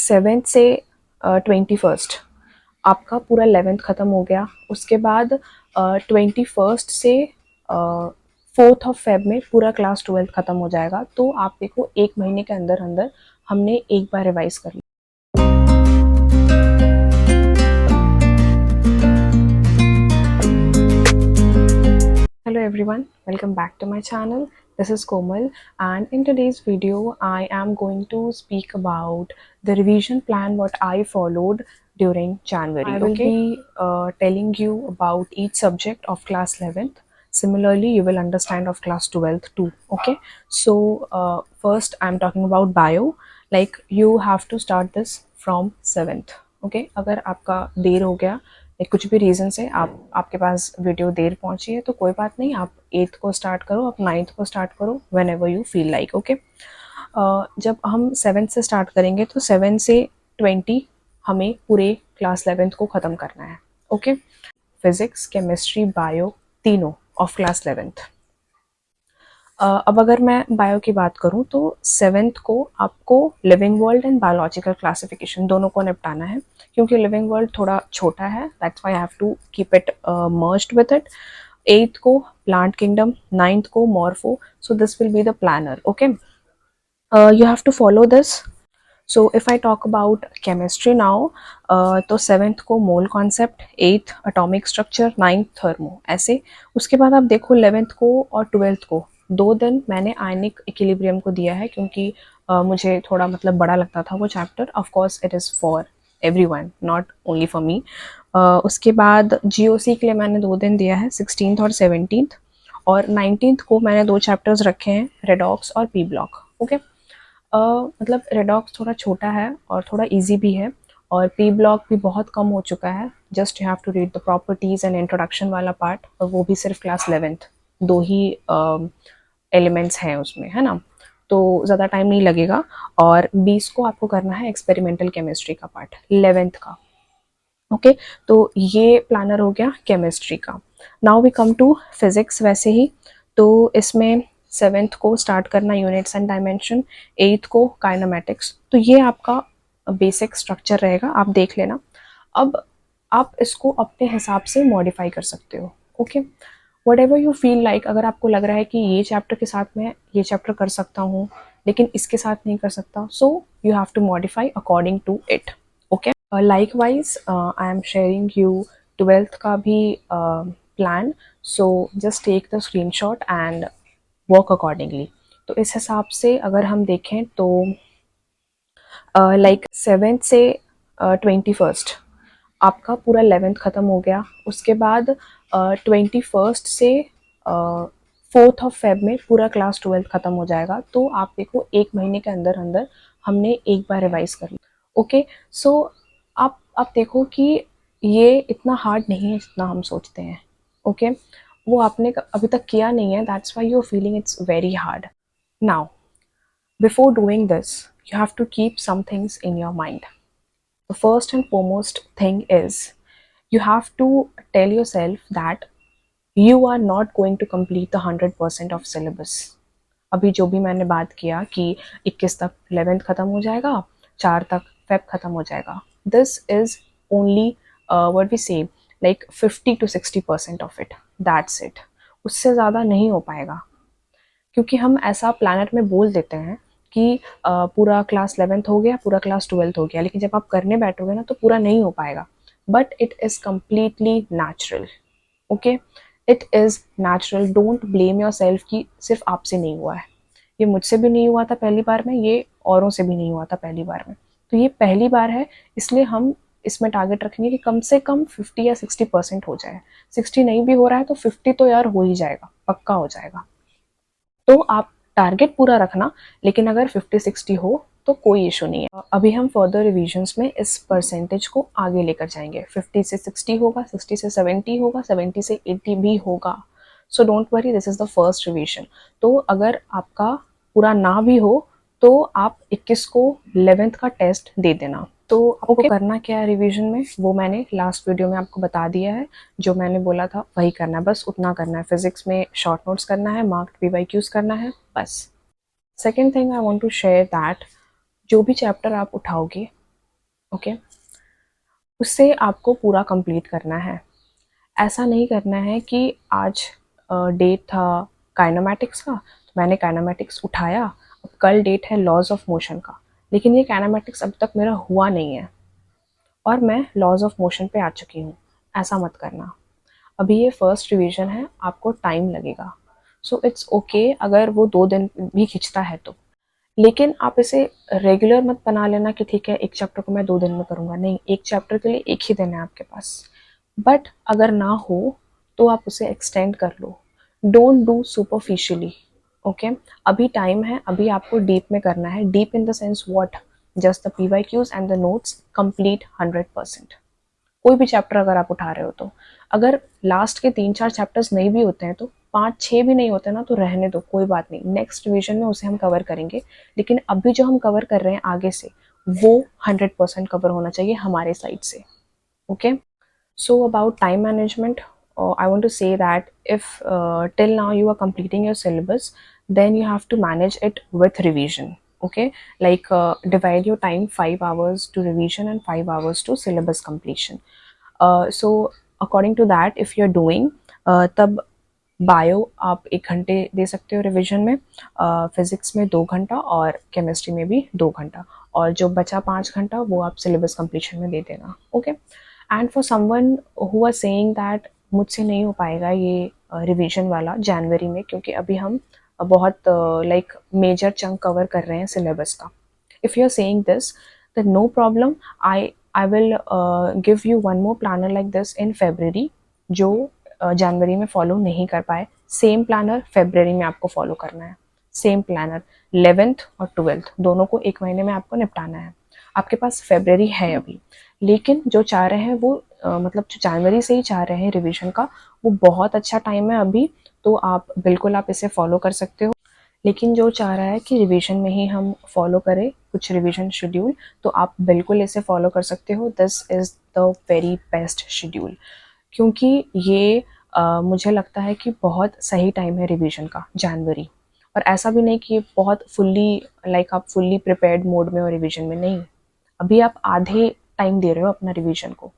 7th से 21st आपका पूरा 11th ख़त्म हो गया। उसके बाद 21st से 4th ऑफ फेब में पूरा क्लास 12th ख़त्म हो जाएगा। तो आप देखो 1 महीने के अंदर अंदर हमने एक बार रिवाइज कर लिया। Hello everyone, welcome back to my channel. This is Komal, and in today's video I am going to speak about the revision plan what I followed during January. I will be telling you about each subject of class 11th. Similarly, you will understand of class 12th too. Okay, so first I'm talking about bio. Like you have to start this from 7th. Okay, अगर आपका देर हो गया कुछ भी reason से आपके पास video there पहुंची है तो कोई बात नहीं, आप 8th को स्टार्ट करो, आप 9th को स्टार्ट करो, when ever you feel like. Okay, जब हम 7th से स्टार्ट करेंगे तो 7 से 20 हमें पूरे क्लास 11th को ख़त्म करना है। ओके, फिज़िक्स, केमिस्ट्री, बायो तीनों ऑफ क्लास 11th। अब अगर मैं बायो की बात करूं तो 7th को आपको living world and biological classification दोनों को निपटाना है, क्योंकि लिविंग वर्ल्ड थोड़ा छोटा है, that's why I have to keep it merged with it. 8th को प्लांट किंगडम, 9th को morpho, so this will be the planner. Okay, you have to follow this. So if I talk about chemistry now, तो 7th को mole concept, 8th atomic structure, 9th thermo, ऐसे। उसके बाद आप देखो 11th को और 12th को 2 दिन मैंने आयनिक इक्विलिब्रियम को दिया है, क्योंकि मुझे थोड़ा मतलब बड़ा लगता था वो chapter. Of course it is for everyone, not only for me. उसके बाद जीओसी के लिए मैंने 2 दिन दिया है, 16th और 17th, और 19th को मैंने 2 चैप्टर्स रखे हैं, रेडॉक्स और पी ब्लॉक। ओके, मतलब रेडॉक्स थोड़ा छोटा है और थोड़ा इजी भी है, और पी ब्लॉक भी बहुत कम हो चुका है, just you have to read the properties and introduction वाला पार्ट, और वो भी सिर्फ क्लास 11th, 2 ही एलिमेंट्स हैं उसमें, है ना, तो ज़्यादा टाइम नहीं लगेगा। और 20 को आपको करना है एक्सपेरिमेंटल केमिस्ट्री का पार्ट 11th का। ओके, तो ये प्लानर हो गया केमिस्ट्री का। Now we come to physics. वैसे ही तो इसमें 7th को स्टार्ट करना यूनिट्स एंड डायमेंशन, 8th को काइनेमेटिक्स। तो ये आपका बेसिक स्ट्रक्चर रहेगा, आप देख लेना। अब आप इसको अपने हिसाब से मॉडिफाई कर सकते हो। Okay, what ever you feel like. अगर आपको लग रहा है कि ये चैप्टर के साथ मैं ये चैप्टर कर सकता हूँ लेकिन इसके साथ नहीं कर सकता, so you have to modify according to it. Okay, likewise I am sharing you 12th का भी plan, so just take the screenshot and work accordingly। तो इस हिसाब से अगर हम देखें तो like 7th से 21st आपका पूरा 11th ख़त्म हो गया। उसके बाद 21st से 4th ऑफ फेब में पूरा क्लास 12th ख़त्म हो जाएगा। तो आप देखो 1 महीने के अंदर अंदर हमने एक बार रिवाइज कर लिया। ओके, सो आप देखो कि ये इतना हार्ड नहीं है जितना हम सोचते हैं। ओके, वो आपने अभी तक किया नहीं है, that's why you are feeling it's very hard. Now before doing this you have to keep some things in your mind. The first and foremost thing is you have to tell yourself that you are not going to complete the 100% of syllabus. अभी जो भी मैंने बात किया कि 21 तक 11th ख़त्म हो जाएगा, 4 तक फेब ख़त्म हो जाएगा, this is only what we say like 50 to 60% of it, that's it. उससे ज़्यादा नहीं हो पाएगा, क्योंकि हम ऐसा प्लानर में बोल देते हैं कि पूरा क्लास 11th हो गया, पूरा क्लास 12th हो गया, लेकिन जब आप करने बैठोगे ना तो पूरा नहीं हो पाएगा। But it is completely natural. Okay, it is natural, don't blame your self कि सिर्फ आपसे नहीं हुआ है। ये मुझसे भी नहीं हुआ था पहली बार में, ये औरों से भी नहीं हुआ था पहली बार में, तो ये पहली बार है, इसलिए हम इसमें टारगेट रखेंगे कि कम से कम 50 या 60% हो जाए। 60 नहीं भी हो रहा है तो 50 तो यार हो ही जाएगा, पक्का हो जाएगा। तो आप टारगेट पूरा रखना, लेकिन अगर 50-60 हो तो कोई इशू नहीं है। अभी हम फर्दर रिविजन्स में इस परसेंटेज को आगे लेकर जाएंगे। 50 से 60 होगा, 60 से 70 होगा, 70 से 80 भी होगा। So don't worry, this is the first revision. तो अगर आपका पूरा ना भी हो तो आप 21 को 11th का टेस्ट दे देना। तो आपको करना क्या है रिवीजन में, वो मैंने लास्ट वीडियो में आपको बता दिया है। जो मैंने बोला था वही करना है, बस उतना करना है। फिजिक्स में शॉर्ट नोट्स करना है, मार्क्ड PYQs करना है, बस। Second thing I want to share that जो भी चैप्टर आप उठाओगे ओके, उससे आपको पूरा कंप्लीट करना है। ऐसा नहीं करना है कि आज डेट था काइनेमैटिक्स का, तो मैंने काइनेमैटिक्स उठाया, अब कल डेट है लॉज ऑफ मोशन का, लेकिन ये काइनेमैटिक्स अब तक मेरा हुआ नहीं है और मैं लॉज ऑफ मोशन पे आ चुकी हूँ। ऐसा मत करना। अभी ये फर्स्ट रिवीजन है, आपको टाइम लगेगा। सो इट्स ओके अगर वो 2 दिन भी खिंचता है तो, लेकिन आप इसे रेगुलर मत बना लेना कि ठीक है एक चैप्टर को मैं 2 दिन में करूँगा। नहीं, एक चैप्टर के लिए एक ही दिन है आपके पास। बट अगर ना हो तो आप उसे एक्सटेंड कर लो। Don't do superficially. ओके, अभी टाइम है, अभी आपको डीप में करना है। Deep in the sense what? Just the PYQs and the notes complete 100%। कोई भी चैप्टर अगर आप उठा रहे हो तो, अगर लास्ट के 3-4 चैप्टर्स नहीं भी होते हैं तो 5-6 भी नहीं होते ना तो रहने दो, कोई बात नहीं, नेक्स्ट रिवीजन में उसे हम कवर करेंगे। लेकिन अभी जो हम कवर कर रहे हैं आगे से, वो 100% कवर होना चाहिए हमारे साइड से। Okay, so about time management, I want to say that if till now you are completing your syllabus, then you have to manage it with revision. Okay, like divide your time 5 hours to revision and 5 hours to syllabus completion. So according to that, if you're doing तब bio आप 1 घंटे दे सकते हो revision में, physics में 2 घंटा और chemistry में भी 2 घंटा, और जो बचा 5 घंटा वो आप सिलेबस कंप्लीशन में दे देना। Okay, and for someone who are saying that मुझसे नहीं हो पाएगा ये रिवीजन वाला जनवरी में, क्योंकि अभी हम बहुत लाइक मेजर चंक कवर कर रहे हैं सिलेबस का। If you are saying this, then no problem, I will give you one more planner like this in February, जो जनवरी में फॉलो नहीं कर पाए। सेम प्लानर फेब्रवरी में आपको फॉलो करना है। सेम प्लानर 11th और 12th दोनों को 1 महीने में आपको निपटाना है। आपके पास फेब्रवरी है अभी, लेकिन जो चाह रहे हैं वो मतलब जो जनवरी से ही चाह रहे हैं रिवीजन का, वो बहुत अच्छा टाइम है अभी, तो आप बिल्कुल आप इसे फॉलो कर सकते हो। लेकिन जो चाह रहा है कि रिवीजन में ही हम फॉलो करें कुछ रिवीजन शेड्यूल, तो आप बिल्कुल इसे फॉलो कर सकते हो। This is the very best schedule, क्योंकि ये मुझे लगता है कि बहुत सही टाइम है रिवीजन का, जनवरी। और ऐसा भी नहीं कि बहुत फुल्ली लाइक आप फुल्ली प्रिपेयर्ड मोड में हो रिवीजन में, नहीं। अभी आप आधे टाइम दे रहे हो अपना रिवीजन को,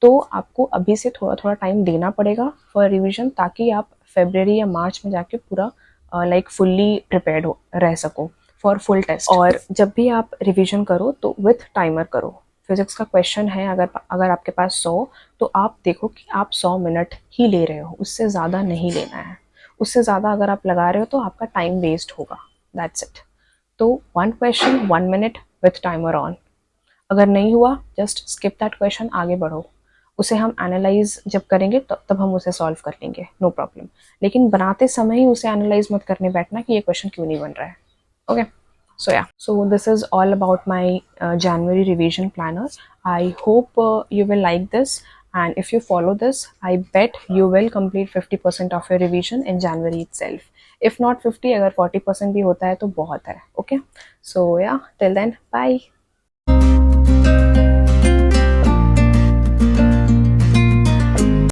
तो आपको अभी से थोड़ा थोड़ा टाइम देना पड़ेगा फॉर रिवीजन, ताकि आप फेब्रवरी या मार्च में जाके पूरा लाइक फुल्ली प्रिपेयर्ड हो रह सको फॉर फुल टेस्ट। और जब भी आप रिवीजन करो तो विथ टाइमर करो। फिजिक्स का क्वेश्चन है, अगर अगर आपके पास 100, तो आप देखो कि आप 100 मिनट ही ले रहे हो, उससे ज़्यादा नहीं लेना है। उससे ज़्यादा अगर आप लगा रहे हो तो आपका टाइम वेस्ट होगा। That's it. तो 1 question 1 minute with timer on. अगर नहीं हुआ, जस्ट स्किप दैट क्वेश्चन, आगे बढ़ो। उसे हम एनालाइज जब करेंगे तब हम उसे सॉल्व कर लेंगे, नो प्रॉब्लम। लेकिन बनाते समय ही उसे एनालाइज मत करने बैठना कि ये क्वेश्चन क्यों नहीं बन रहा है। Okay, so yeah, so this is all about my January revision planner. I hope you will like this, and if you follow this, I bet you will complete 50% of your revision in January itself. If not 50, अगर 40% भी होता है तो बहुत है। Okay, so yeah, till then, bye.